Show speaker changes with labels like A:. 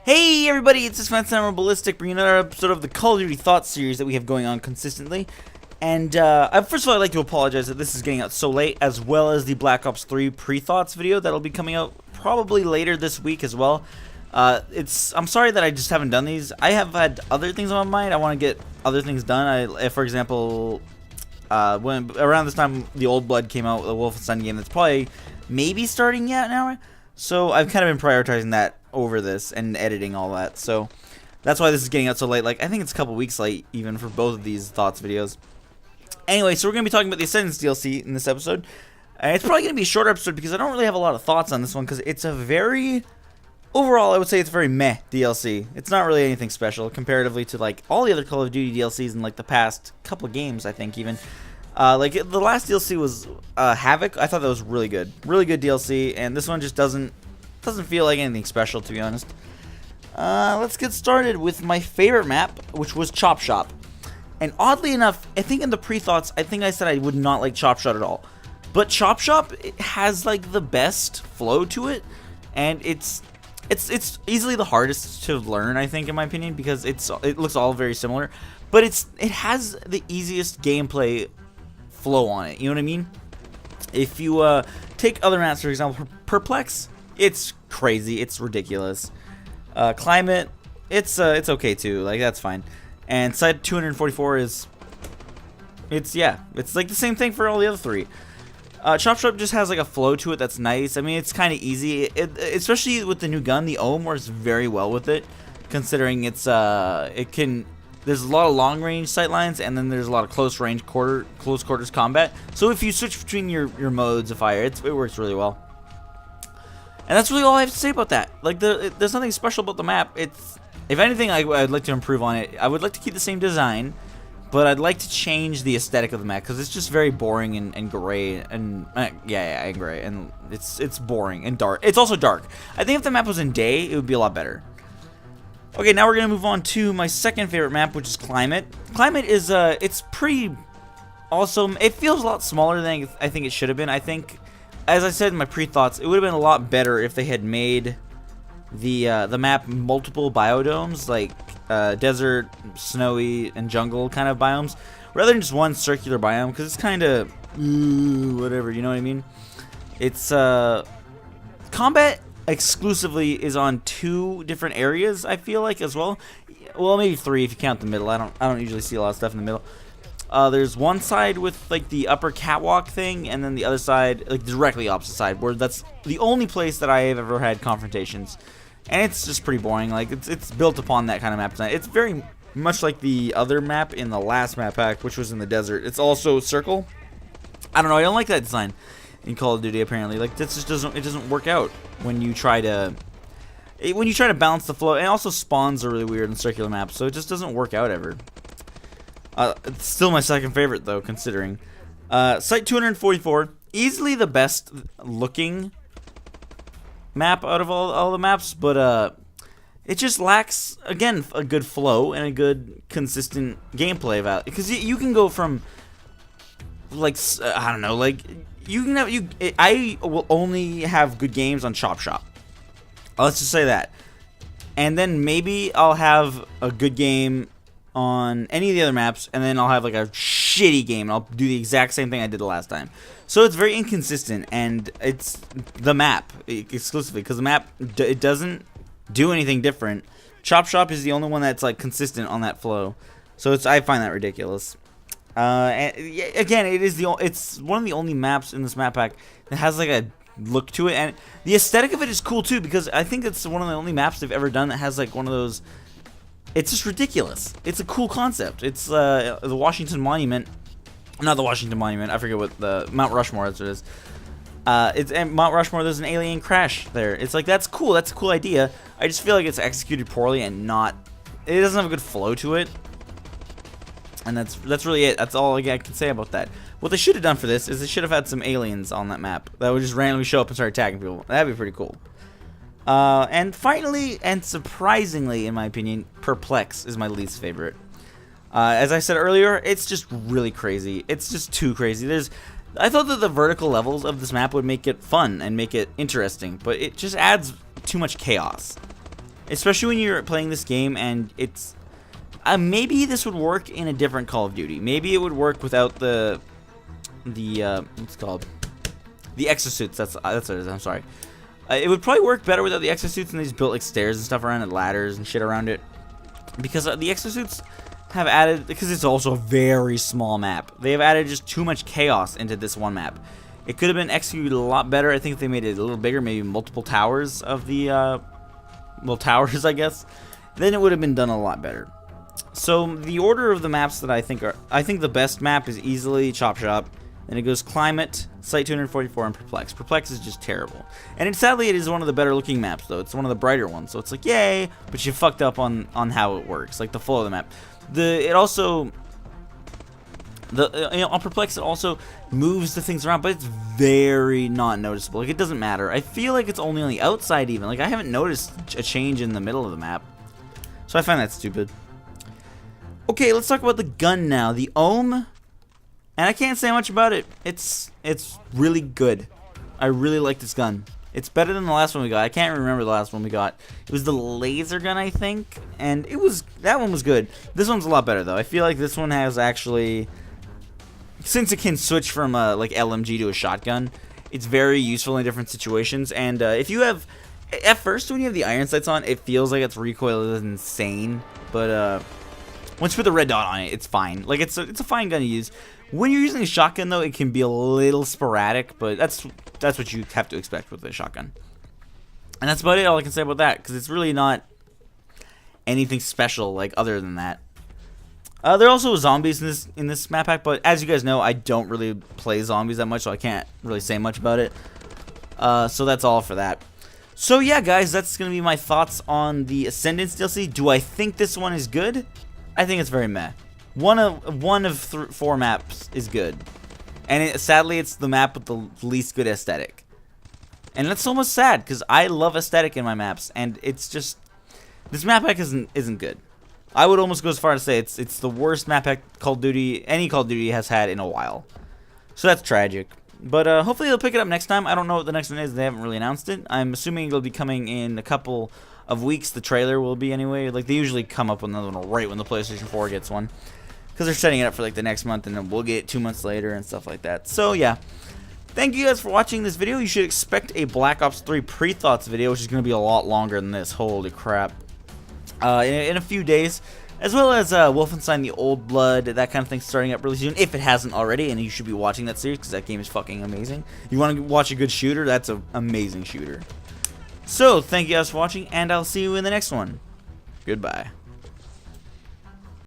A: Hey everybody, it's Smansam Ballistic, bringing another episode of the Call of Duty Thoughts series that we have going on consistently. And first of all, I'd like to apologize that this is getting out so late, as well as the Black Ops 3 pre-thoughts video that'll be coming out probably later this week as well. I'm sorry that I just haven't done these. I have had other things on my mind. I want to get other things done. For example, when around this time the Old Blood came out, the Wolfenstein game that's probably maybe starting yet now. So I've kind of been prioritizing that over this and editing all that. So that's why this is getting out so late. Like, I think it's a couple weeks late even for both of these thoughts videos. Anyway, so we're going to be talking about the Ascendance DLC in this episode. And it's probably going to be a shorter episode because I don't really have a lot of thoughts on this one because it's a very... Overall, I would say it's a very meh DLC. It's not really anything special comparatively to, like, all the other Call of Duty DLCs in, like, the past couple of games, I think, even. Like, the last DLC was Havoc. I thought that was really good. Really good DLC, and this one just doesn't feel like anything special, to be honest. Let's get started with my favorite map, which was Chop Shop. And oddly enough, I think in the pre-thoughts, I think I said I would not like Chop Shop at all. But Chop Shop, it has, like, the best flow to it, and it's easily the hardest to learn, I think, in my opinion, because it looks all very similar. But it has the easiest gameplay flow on it, you know what I mean? If you take other maps, for example, Perplex, it's crazy, it's ridiculous. Climate, it's okay too, like, that's fine. And Site 244 it's like the same thing for all the other three. Chop Shop just has like a flow to it that's nice. I mean, it's kind of easy, especially with the new gun. The OM works very well with it, considering there's a lot of long range sight lines, and then there's a lot of close range close quarters combat. So if you switch between your modes of fire, it works really well. And that's really all I have to say about that. Like, there's nothing special about the map. If anything, I'd like to improve on it. I would like to keep the same design, but I'd like to change the aesthetic of the map because it's just very boring and gray and and gray, and it's boring and dark. It's also dark. I think if the map was in day, it would be a lot better. Okay, now we're gonna move on to my second favorite map, which is Climate. Climate is it's pretty awesome. It feels a lot smaller than I think it should have been. I think, as I said in my pre-thoughts, it would have been a lot better if they had made the map multiple biodomes, like desert, snowy, and jungle kind of biomes, rather than just one circular biome, because it's kind of whatever, you know what I mean? It's combat exclusively is on 2 different areas, I feel like, as well. Well, maybe 3 if you count the middle. I don't usually see a lot of stuff in the middle. There's one side with like the upper catwalk thing, and then the other side, like directly opposite side, where that's the only place that I have ever had confrontations, and it's just pretty boring. Like, it's built upon that kind of map design. It's very much like the other map in the last map pack, which was in the desert. It's also circle. I don't know. I don't like that design in Call of Duty. Apparently, like, this just doesn't work out when you try to balance the flow. And also spawns are really weird in circular maps, so it just doesn't work out ever. It's still my second favorite, though, considering. Site 244, easily the best looking map out of all the maps, but it just lacks, again, a good flow and a good consistent gameplay value. Because you can go from, like, I don't know, like, I will only have good games on Chop Shop. Let's just say that. And then maybe I'll have a good game on any of the other maps, and then I'll have like a shitty game, and I'll do the exact same thing I did the last time. So it's very inconsistent, and it's the map exclusively, because the map, it doesn't do anything different. Chop Shop is the only one that's like consistent on that flow, so I find that ridiculous. And again, it's one of the only maps in this map pack that has like a look to it, and the aesthetic of it is cool too, because I think it's one of the only maps they've ever done that has like one of those. It's just ridiculous. It's a cool concept. It's the Washington Monument. Not the Washington Monument. I forget what the Mount Rushmore, that's what it is. It's Mount Rushmore. There's an alien crash there. It's like, that's cool. That's a cool idea. I just feel like it's executed poorly and it doesn't have a good flow to it. And that's really it. That's all I can say about that. What they should have done for this is they should have had some aliens on that map that would just randomly show up and start attacking people. That'd be pretty cool. And finally, and surprisingly, in my opinion, Perplex is my least favorite. As I said earlier, it's just really crazy. It's just too crazy. I thought that the vertical levels of this map would make it fun and make it interesting, but it just adds too much chaos. especially when you're playing this game and it's maybe this would work in a different Call of Duty. Maybe it would work without the what's it called, the exosuits. That's what it is. I'm sorry. It would probably work better without the exosuits, and they just built like stairs and stuff around it, ladders and shit around it, because the exosuits have added, because it's also a very small map, they have added just too much chaos into this one map. It could have been executed a lot better. I think if they made it a little bigger, maybe multiple towers of the well, towers, I guess, then it would have been done a lot better. So the order of the maps that I think the best map is easily Chop Shop. Then it goes Climate, Site 244, and Perplex. Perplex is just terrible. And sadly, it is one of the better looking maps, though. It's one of the brighter ones. So it's like, yay, but you fucked up on how it works, like the flow of the map. On Perplex, it also moves the things around, but it's very not noticeable. Like, it doesn't matter. I feel like it's only on the outside, even. Like, I haven't noticed a change in the middle of the map. So I find that stupid. Okay, let's talk about the gun now. The Ohm. And I can't say much about it. It's really good. I really like this gun. It's better than the last one we got. I can't remember the last one we got. It was the laser gun, I think, and that one was good. This one's a lot better though. I feel like this one has actually, since it can switch from like LMG to a shotgun, it's very useful in different situations. And if you have, at first when you have the iron sights on, it feels like its recoil is insane, but once you put the red dot on it, it's fine. Like it's a fine gun to use. When you're using a shotgun, though, it can be a little sporadic, but that's what you have to expect with a shotgun. And that's about it, all I can say about that, because it's really not anything special, like, other than that. There are also zombies in this map pack, but as you guys know, I don't really play zombies that much, so I can't really say much about it. So that's all for that. So yeah, guys, that's going to be my thoughts on the Ascendance DLC. Do I think this one is good? I think it's very meh. One of 4 maps is good, and sadly, it's the map with the least good aesthetic. And that's almost sad because I love aesthetic in my maps, and it's just this map pack isn't good. I would almost go as far as to say it's the worst map pack any Call of Duty has had in a while. So that's tragic. But hopefully they'll pick it up next time. I don't know what the next one is. They haven't really announced it. I'm assuming it'll be coming in a couple of weeks. The trailer will be anyway. Like they usually come up with another one right when the PlayStation 4 gets one, because they're setting it up for like the next month, and then we'll get it 2 months later and stuff like that. So yeah, thank you guys for watching this video. You should expect a Black Ops 3 pre-thoughts video, which is going to be a lot longer than this. Holy crap. In a few days, as well as Wolfenstein the Old Blood, that kind of thing starting up really soon, if it hasn't already, and you should be watching that series because that game is fucking amazing. You want to watch a good shooter? That's an amazing shooter. So, thank you guys for watching, and I'll see you in the next one. Goodbye.